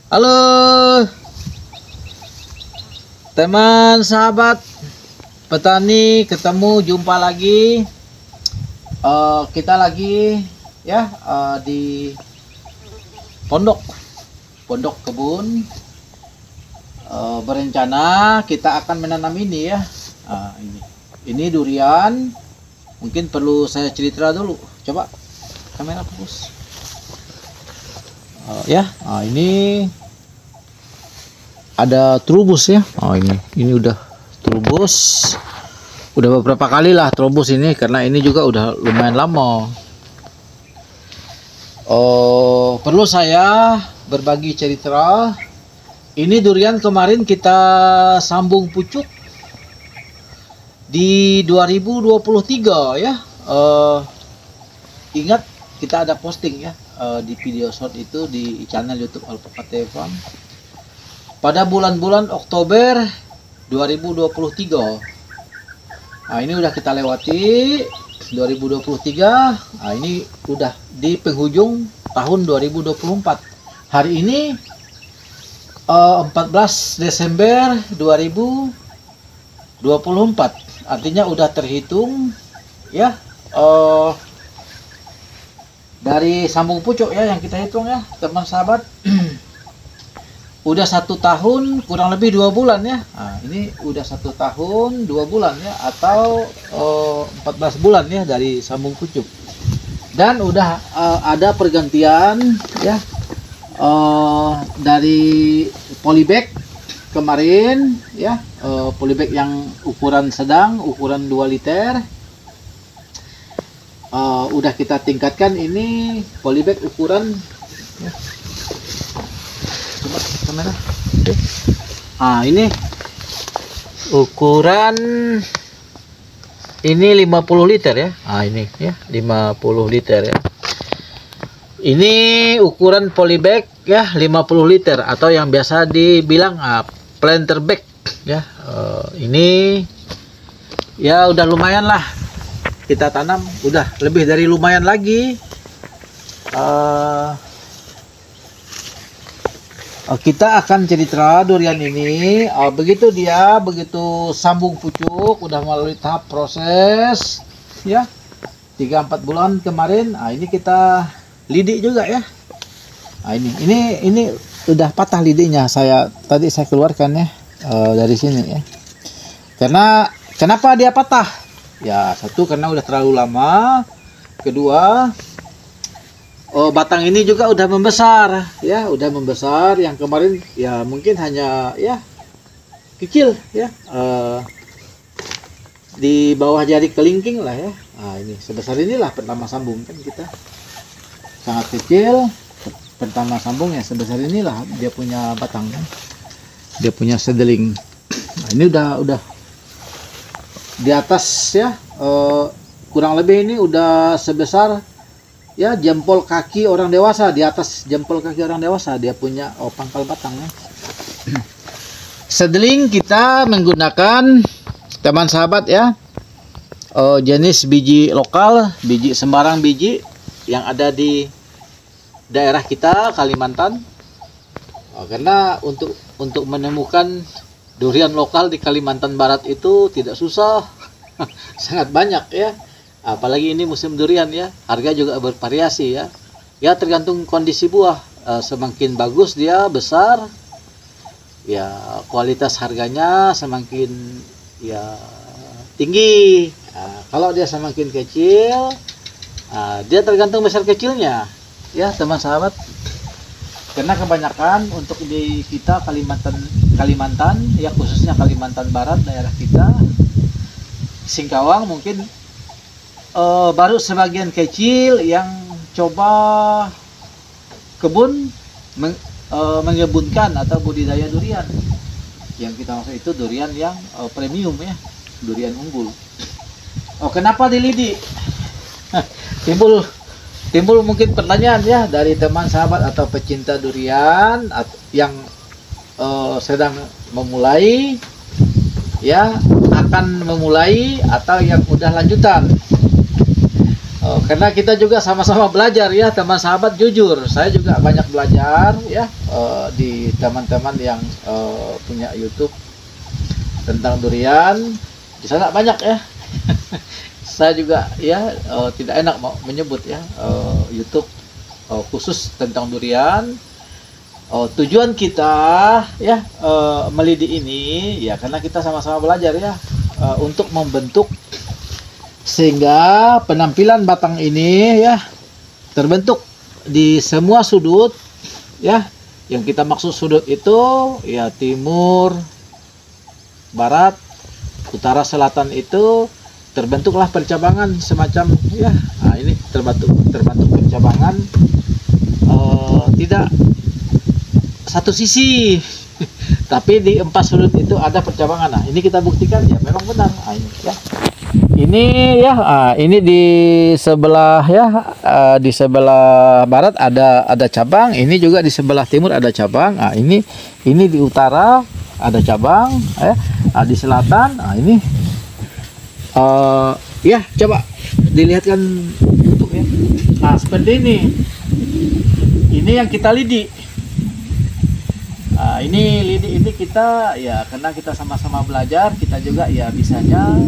Halo teman sahabat petani, jumpa lagi. Kita lagi ya di pondok kebun. Berencana kita akan menanam ini ya. Ini durian. Mungkin perlu saya cerita dulu. Coba kamera fokus. Ini ada trubus ya. Ini udah trubus. Udah beberapa kali lah trubus ini, karena ini juga udah lumayan lama. Perlu saya berbagi cerita. Ini durian kemarin kita sambung pucuk di 2023 ya. Ingat kita ada posting ya di video short itu di channel YouTube Alpaka Farm pada bulan-bulan Oktober 2023. Ini udah kita lewati 2023. Ini udah di penghujung tahun 2024. Hari ini 14 Desember 2024. Artinya udah terhitung ya dari sambung pucuk ya, yang kita hitung ya teman sahabat. Udah 1 tahun kurang lebih 2 bulan ya. Ini udah 1 tahun 2 bulan ya, atau 14 bulan ya dari sambung pucuk. Dan udah ada pergantian ya dari polybag kemarin ya, polybag yang ukuran sedang, ukuran 2 liter. Udah kita tingkatkan ini polybag ukuran ya. Coba kamera. Ini ukuran ini 50 liter ya. Ini ya 50 liter ya. Ini ukuran polybag ya 50 liter, atau yang biasa dibilang planter bag ya. Ini ya udah lumayan lah kita tanam, udah lebih dari lumayan lagi. Kita akan cerita durian ini. Begitu sambung pucuk, udah melalui tahap proses ya 3-4 bulan kemarin. Ini kita lidik juga ya. Ini udah patah lidiknya. Tadi saya keluarkan ya dari sini ya. Karena kenapa dia patah? Ya, satu karena udah terlalu lama. Kedua, batang ini juga udah membesar ya, yang kemarin ya mungkin hanya ya kecil ya, di bawah jari kelingking lah ya. Ini sebesar inilah pertama sambung kan, kita sangat kecil. Pertama sambung ya sebesar inilah dia punya batang kan, dia punya seedling. Ini udah di atas ya, kurang lebih ini udah sebesar ya jempol kaki orang dewasa. Di atas jempol kaki orang dewasa dia punya pangkal batangnya. Seedling kita menggunakan teman sahabat ya, jenis biji lokal, biji sembarang biji yang ada di daerah kita Kalimantan. Karena untuk menemukan durian lokal di Kalimantan Barat itu tidak susah. Sangat banyak ya, apalagi ini musim durian ya. Harga juga bervariasi ya, tergantung kondisi buah. Semakin bagus dia besar ya, kualitas harganya semakin ya tinggi. Kalau dia semakin kecil, dia tergantung besar kecilnya ya teman sahabat. Karena kebanyakan untuk di kita Kalimantan ya, khususnya Kalimantan Barat daerah kita, Singkawang mungkin baru sebagian kecil yang coba kebun mengebunkan atau budidaya durian. Yang kita maksud itu durian yang premium ya, durian unggul. Kenapa dilidik? Timbul mungkin pertanyaan ya dari teman sahabat atau pecinta durian yang sedang memulai ya, akan memulai atau yang udah lanjutan. Karena kita juga sama-sama belajar ya teman sahabat, jujur saya juga banyak belajar ya di teman-teman yang punya YouTube tentang durian. Di sana banyak ya. Saya juga ya tidak enak mau menyebut ya YouTube khusus tentang durian. Tujuan kita ya melidi ini ya karena kita sama-sama belajar ya untuk membentuk sehingga penampilan batang ini ya terbentuk di semua sudut ya. Yang kita maksud sudut itu ya timur, barat, utara, selatan, itu terbentuklah percabangan semacam ya. Nah, ini terbentuk percabangan tidak satu sisi tapi di 4 sudut itu ada percabangan. Nah, ini kita buktikan ya memang benar. Nah, ini ya. Ini ya, ini di sebelah ya, di sebelah barat ada cabang. Ini juga di sebelah timur ada cabang. Nah, ini di utara ada cabang. Ya, di selatan. Nah, ini ya coba dilihatkan bentuknya. Nah, seperti ini. Ini yang kita lidi. Nah, ini lidi ini kita ya karena kita sama-sama belajar, kita juga ya bisanya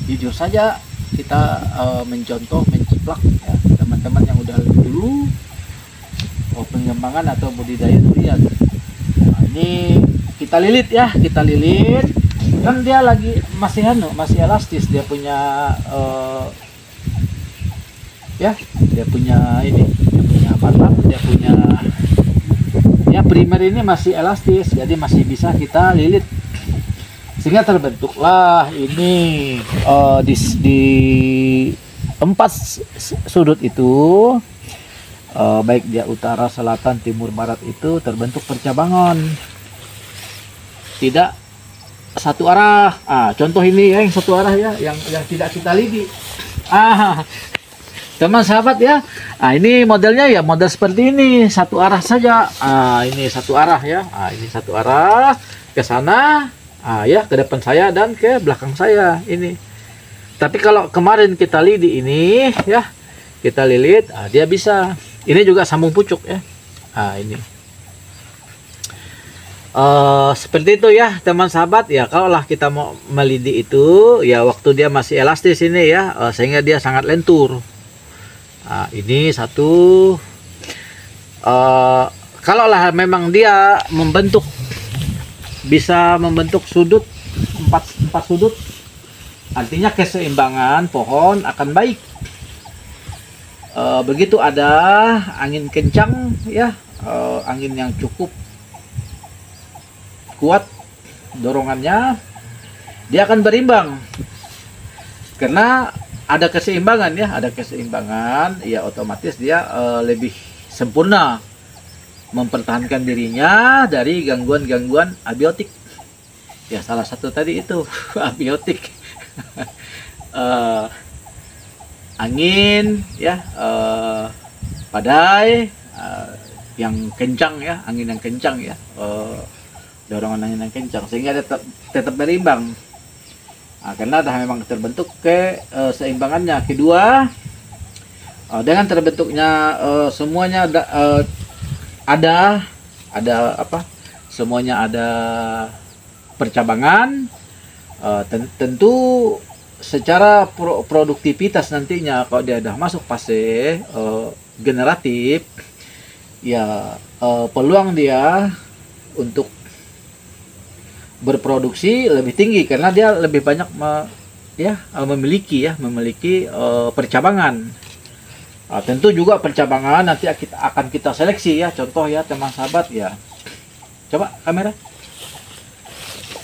jujur saja kita mencontoh, menciplak ya teman-teman yang udah dulu pengembangan atau budidaya durian. Nah, ini kita lilit ya, kita lilit. Kan dia lagi masih elastis, dia punya ya, dia punya ini, dia punya batang, dia punya ya primer ini masih elastis, jadi masih bisa kita lilit sehingga terbentuklah ini di 4 sudut itu baik dia utara, selatan, timur, barat itu terbentuk percabangan tidak satu arah. Contoh ini ya yang satu arah ya, yang tidak kita lidi. Teman sahabat ya, ini modelnya ya model seperti ini, satu arah saja. Ini satu arah ya, ini satu arah ke sana, ya ke depan saya dan ke belakang saya ini. Tapi kalau kemarin kita lidi ini ya, kita lilit, dia bisa. Ini juga sambung pucuk ya. Ini. Seperti itu ya teman sahabat ya. Kalaulah kita mau melidi itu ya waktu dia masih elastis ini ya, sehingga dia sangat lentur. Ini satu. Kalaulah memang dia bisa membentuk sudut 4 sudut, artinya keseimbangan pohon akan baik. Begitu ada angin kencang ya, angin yang cukup kuat dorongannya, dia akan berimbang karena ada keseimbangan ya, ada keseimbangan ya, otomatis dia lebih sempurna mempertahankan dirinya dari gangguan-gangguan abiotik ya. Salah satu tadi itu abiotik. Angin ya, badai yang kencang ya, angin yang kencang ya, dorongan angin yang kencang sehingga dia tetap berimbang. Karena dah memang terbentuk keseimbangannya. Kedua, dengan terbentuknya semuanya ada apa? Semuanya ada percabangan. Tentu secara produktivitas nantinya kalau dia udah masuk fase generatif, ya peluang dia untuk berproduksi lebih tinggi karena dia lebih banyak memiliki percabangan. Tentu juga percabangan nanti akan kita seleksi ya. Contoh ya teman sahabat ya, coba kamera.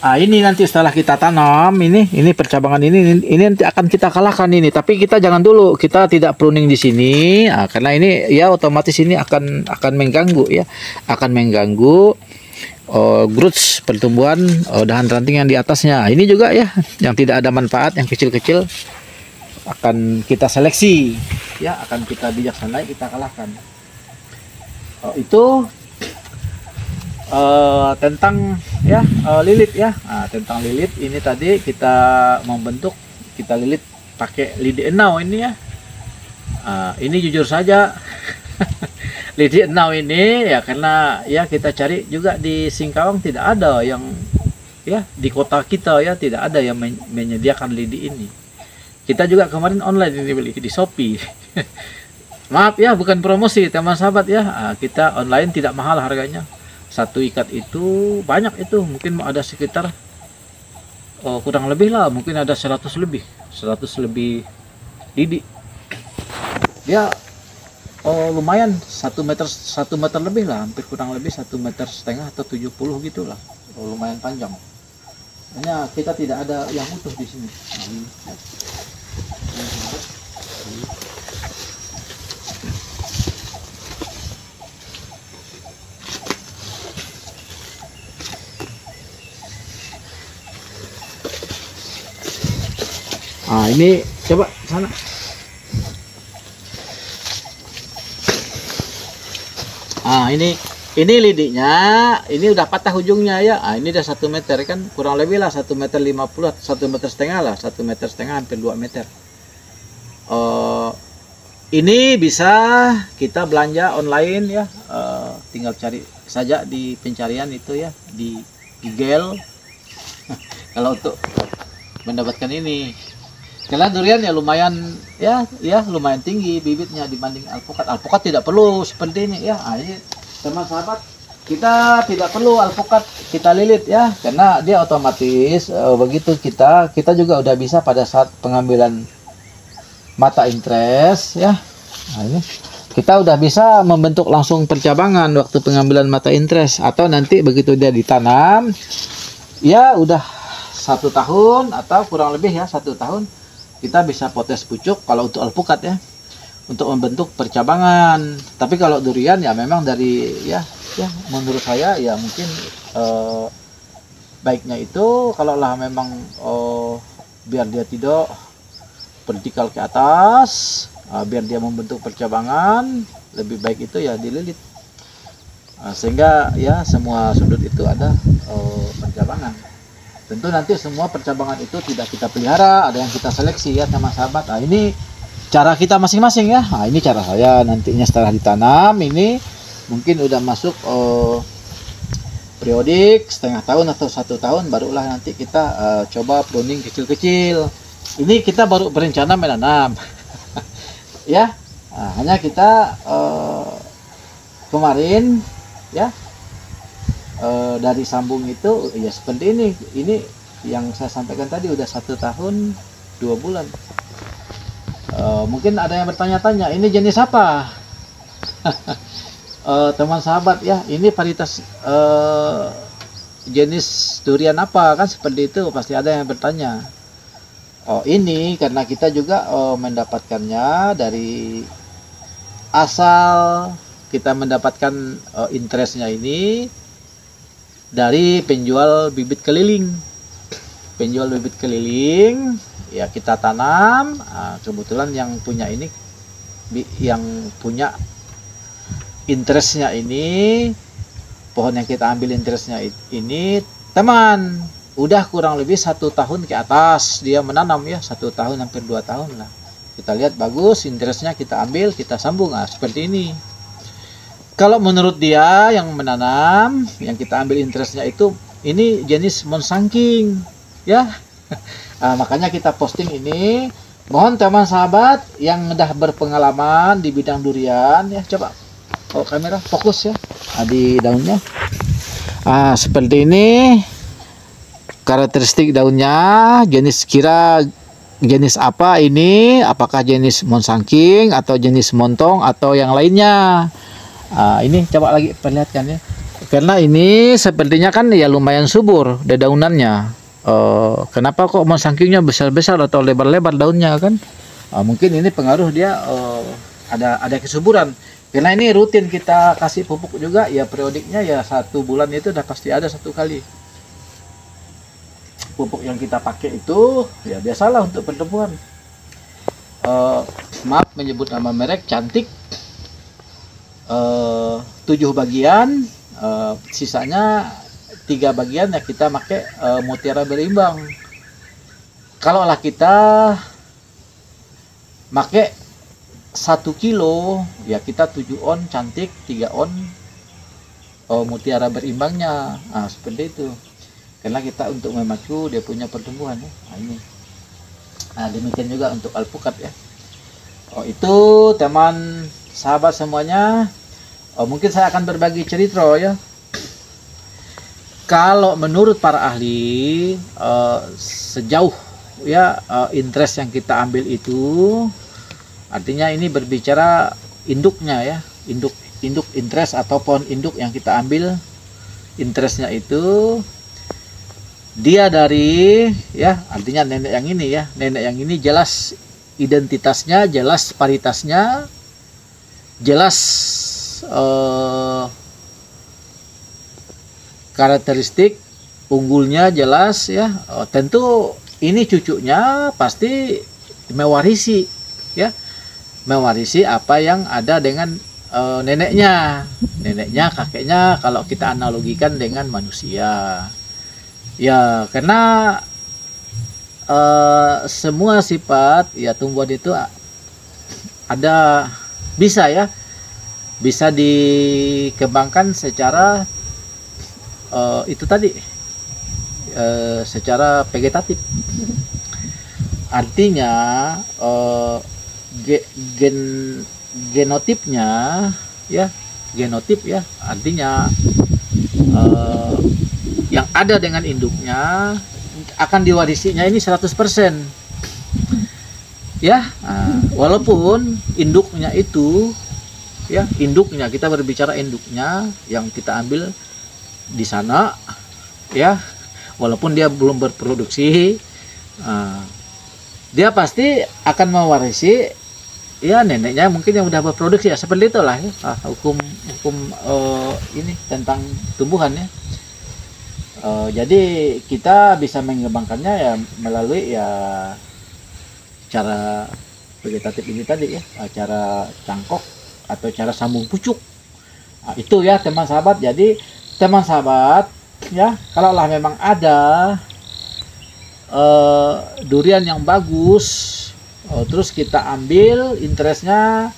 Ini nanti setelah kita tanam ini percabangan ini nanti akan kita kalahkan ini. Tapi kita jangan dulu, kita tidak pruning di sini karena ini ya otomatis ini akan mengganggu ya, akan mengganggu growth, pertumbuhan dahan ranting yang di atasnya. Ini juga ya yang tidak ada manfaat, yang kecil-kecil akan kita seleksi ya, akan kita bijaksanai, kita kalahkan. Itu tentang ya lilit ya. Tentang lilit ini tadi kita membentuk, kita lilit pakai lidi enau ini ya. Ini jujur saja lidi enau ini ya, karena ya kita cari juga di Singkawang tidak ada yang, ya di kota kita ya tidak ada yang menyediakan lidi ini. Kita juga kemarin online ini beli di Shopee. Maaf ya, bukan promosi teman sahabat ya. Kita online tidak mahal harganya. Satu ikat itu banyak, itu mungkin ada sekitar kurang lebih lah, mungkin ada 100 lebih lidi. Dia lumayan 1 meter lebih lah, hampir kurang lebih 1,5 meter atau 70 gitulah. Lumayan panjang. Hanya kita tidak ada yang utuh di sini. Ini coba sana. Ini lidinya, ini udah patah ujungnya ya. Ini udah 1 meter kan, kurang lebih lah 1,50 meter, 1,5 meter lah, 1,5 meter hampir 2 meter. Ini bisa kita belanja online ya. Tinggal cari saja di pencarian itu ya, di Google. Kalau untuk mendapatkan ini, karena durian ya lumayan lumayan tinggi bibitnya dibanding alpukat. Alpukat tidak perlu seperti ini ya. Ini teman sahabat, kita tidak perlu alpukat kita lilit ya, karena dia otomatis begitu kita juga udah bisa pada saat pengambilan mata interest ya. Ini kita udah bisa membentuk langsung percabangan waktu pengambilan mata interest, atau nanti begitu dia ditanam ya udah 1 tahun atau kurang lebih ya 1 tahun, kita bisa potes pucuk kalau untuk alpukat ya, untuk membentuk percabangan. Tapi kalau durian ya memang dari ya menurut saya ya mungkin baiknya itu kalau lah memang biar dia tidak vertikal ke atas, biar dia membentuk percabangan, lebih baik itu ya dililit, sehingga ya semua sudut itu ada percabangan. Tentu nanti semua percabangan itu tidak kita pelihara, ada yang kita seleksi ya teman sahabat. Ini cara kita masing-masing ya. Ini cara saya nantinya setelah ditanam, ini mungkin udah masuk periodik setengah tahun atau 1 tahun, barulah nanti kita coba pruning kecil-kecil. Ini kita baru berencana menanam ya. Hanya kita kemarin ya dari sambung itu ya seperti ini yang saya sampaikan tadi udah 1 tahun 2 bulan. Mungkin ada yang bertanya-tanya, ini jenis apa? Teman sahabat ya, ini varietas jenis durian apa, kan seperti itu pasti ada yang bertanya. Ini karena kita juga mendapatkannya dari asal kita mendapatkan interestnya ini dari penjual bibit keliling. Penjual bibit keliling ya kita tanam. Kebetulan yang punya ini, yang punya interestnya ini, pohon yang kita ambil interestnya ini teman udah kurang lebih 1 tahun ke atas dia menanam ya, 1 tahun hampir 2 tahun lah. Kita lihat bagus interestnya, kita ambil, kita sambung. Seperti ini. Kalau menurut dia yang menanam, yang kita ambil interestnya itu, ini jenis monsangking ya. Makanya kita posting ini. Mohon teman sahabat yang udah berpengalaman di bidang durian ya, coba kamera fokus ya di daunnya. Seperti ini karakteristik daunnya, jenis apa ini, apakah jenis monsangking atau jenis montong atau yang lainnya. Ini coba lagi perlihatkan ya, karena ini sepertinya kan ya lumayan subur daunannya. Kenapa kok monsangkingnya besar-besar atau lebar-lebar daunnya kan? Mungkin ini pengaruh dia ada kesuburan. Karena ini rutin kita kasih pupuk juga ya, periodiknya ya 1 bulan itu udah pasti ada 1 kali. Pupuk yang kita pakai itu ya biasalah untuk pertemuan. Maaf menyebut nama merek, Cantik. 7 bagian, sisanya 3 bagian ya kita pakai mutiara berimbang. Kalau lah kita pakai 1 kilo ya kita 7 on cantik, 3 on mutiara berimbangnya. Nah, seperti itu. Karena kita untuk memacu dia punya pertumbuhan ya. Nah, ini. Nah, demikian juga untuk alpukat ya. Itu teman sahabat semuanya. Mungkin saya akan berbagi cerita ya. Kalau menurut para ahli sejauh ya interest yang kita ambil itu artinya ini berbicara induknya ya, induk interest atau pohon induk yang kita ambil interestnya itu dia dari ya artinya nenek yang ini ya, nenek yang ini jelas identitasnya, jelas paritasnya, jelas karakteristik unggulnya jelas ya. Tentu ini cucunya pasti mewarisi ya, mewarisi apa yang ada dengan neneknya, kakeknya kalau kita analogikan dengan manusia ya. Karena semua sifat ya tumbuhan itu ada bisa dikembangkan secara itu tadi secara vegetatif. Artinya genotipnya ya, genotip ya, artinya yang ada dengan induknya akan diwarisinya ini 100% ya. Walaupun induknya itu ya, induknya kita berbicara induknya yang kita ambil di sana ya, walaupun dia belum berproduksi, dia pasti akan mewarisi ya neneknya mungkin yang udah berproduksi ya. Seperti itulah ya hukum ini tentang tumbuhan ya. Jadi kita bisa mengembangkannya ya melalui ya cara vegetatif ini tadi ya, cara cangkok atau cara sambung pucuk. Itu ya teman sahabat. Jadi teman sahabat ya, kalaulah memang ada durian yang bagus, terus kita ambil interestnya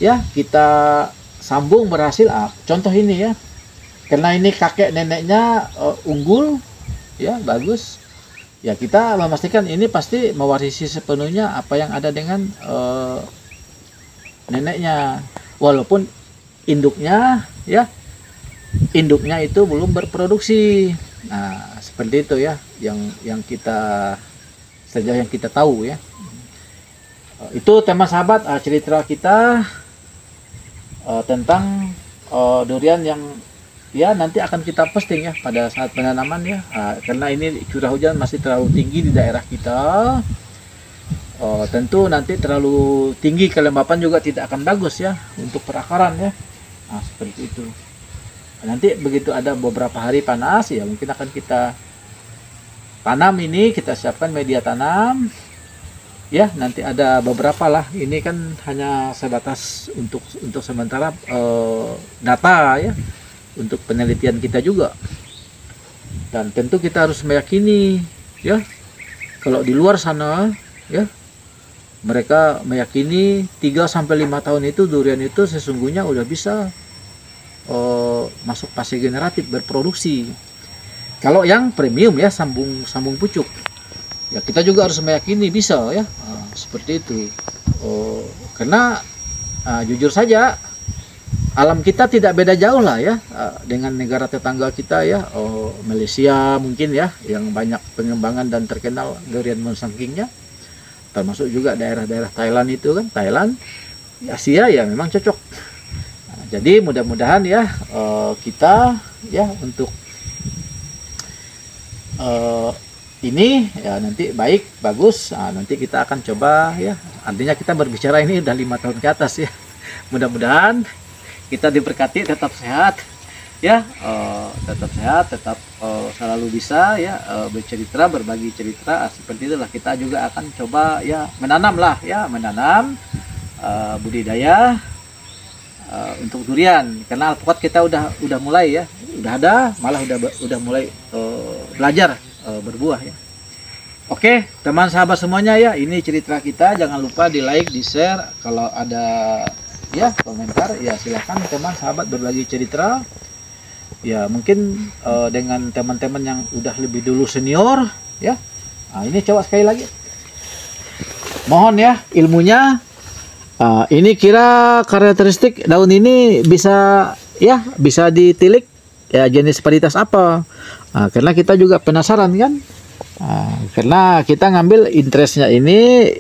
ya, kita sambung berhasil. Contoh ini ya, karena ini kakek neneknya unggul ya, bagus ya, kita memastikan ini pasti mewarisi sepenuhnya apa yang ada dengan neneknya, walaupun induknya ya, induknya itu belum berproduksi. Nah, seperti itu ya yang kita sejauh yang kita tahu ya. Itu teman sahabat cerita kita tentang durian yang ya nanti akan kita posting ya pada saat penanaman ya. Karena ini curah hujan masih terlalu tinggi di daerah kita. Tentu nanti terlalu tinggi kelembapan juga tidak akan bagus ya untuk perakaran ya. Nah, seperti itu. Nanti begitu ada beberapa hari panas ya, mungkin akan kita tanam ini, kita siapkan media tanam ya. Nanti ada beberapa lah, ini kan hanya sebatas untuk sementara data ya, untuk penelitian kita juga. Dan tentu kita harus meyakini ya, kalau di luar sana ya, mereka meyakini 3-5 tahun itu durian itu sesungguhnya udah bisa masuk fase generatif, berproduksi. Kalau yang premium ya, sambung pucuk ya, kita juga harus meyakini bisa ya. Seperti itu. Karena jujur saja alam kita tidak beda jauh lah ya dengan negara tetangga kita ya. Malaysia mungkin ya, yang banyak pengembangan dan terkenal durian moonsangkingnya, termasuk juga daerah-daerah Thailand itu kan, Thailand, Asia ya memang cocok. Jadi mudah-mudahan ya kita ya untuk ini ya nanti bagus. Nanti kita akan coba ya, artinya kita berbicara ini udah 5 tahun ke atas ya. Mudah-mudahan kita diberkati, tetap sehat ya, tetap selalu bisa ya bercerita, berbagi cerita. Seperti itulah kita juga akan coba ya menanam budidaya untuk durian. Karena alpukat kita udah mulai ya, udah ada, malah udah mulai belajar berbuah ya. Oke, teman sahabat semuanya ya, ini cerita kita. Jangan lupa di like, di share. Kalau ada ya komentar, ya silahkan teman sahabat berbagi cerita. Ya mungkin dengan teman-teman yang udah lebih dulu senior ya. Nah, ini coba sekali lagi. Mohon ya ilmunya. Ini kira karakteristik daun ini bisa ya bisa ditilik ya jenis varietas apa. Karena kita juga penasaran kan. Karena kita ngambil interestnya ini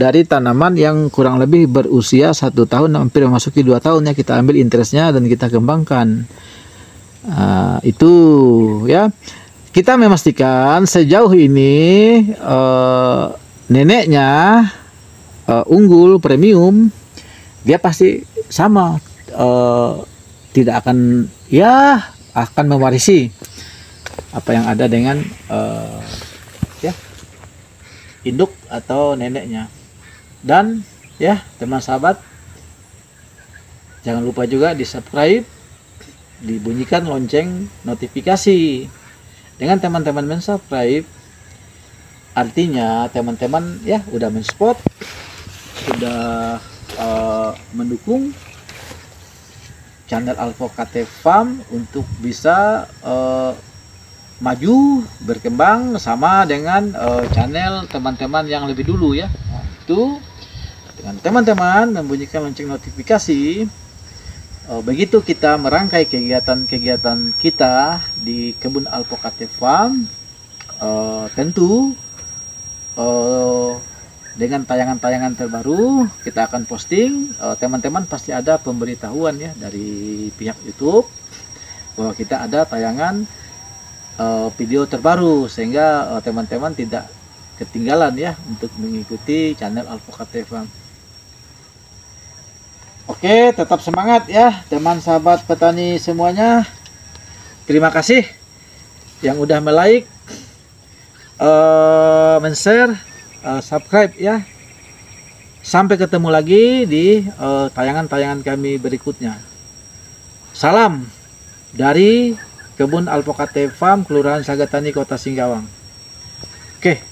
dari tanaman yang kurang lebih berusia 1 tahun hampir memasuki 2 tahun ya, kita ambil interestnya dan kita kembangkan. Itu ya, kita memastikan sejauh ini neneknya unggul premium, dia pasti sama, tidak akan ya akan mewarisi apa yang ada dengan ya induk atau neneknya. Dan ya teman sahabat, jangan lupa juga di subscribe, dibunyikan lonceng notifikasi. Dengan teman-teman mensubscribe, artinya teman-teman ya udah mensupport, sudah mendukung channel Alphocate Farm untuk bisa maju berkembang sama dengan channel teman-teman yang lebih dulu ya. Itu dengan teman-teman membunyikan lonceng notifikasi, begitu kita merangkai kegiatan-kegiatan kita di kebun Alphocate Farm, tentu dengan tayangan-tayangan terbaru kita akan posting, teman-teman pasti ada pemberitahuan ya dari pihak YouTube bahwa kita ada tayangan video terbaru, sehingga teman-teman tidak ketinggalan ya untuk mengikuti channel Alphocate Farm. Oke, tetap semangat ya teman sahabat petani semuanya. Terima kasih yang udah like, men-share, subscribe ya. Sampai ketemu lagi di tayangan-tayangan kami berikutnya. Salam dari Kebun Alphocate Farm, Kelurahan Sagatani, Kota Singkawang. Oke.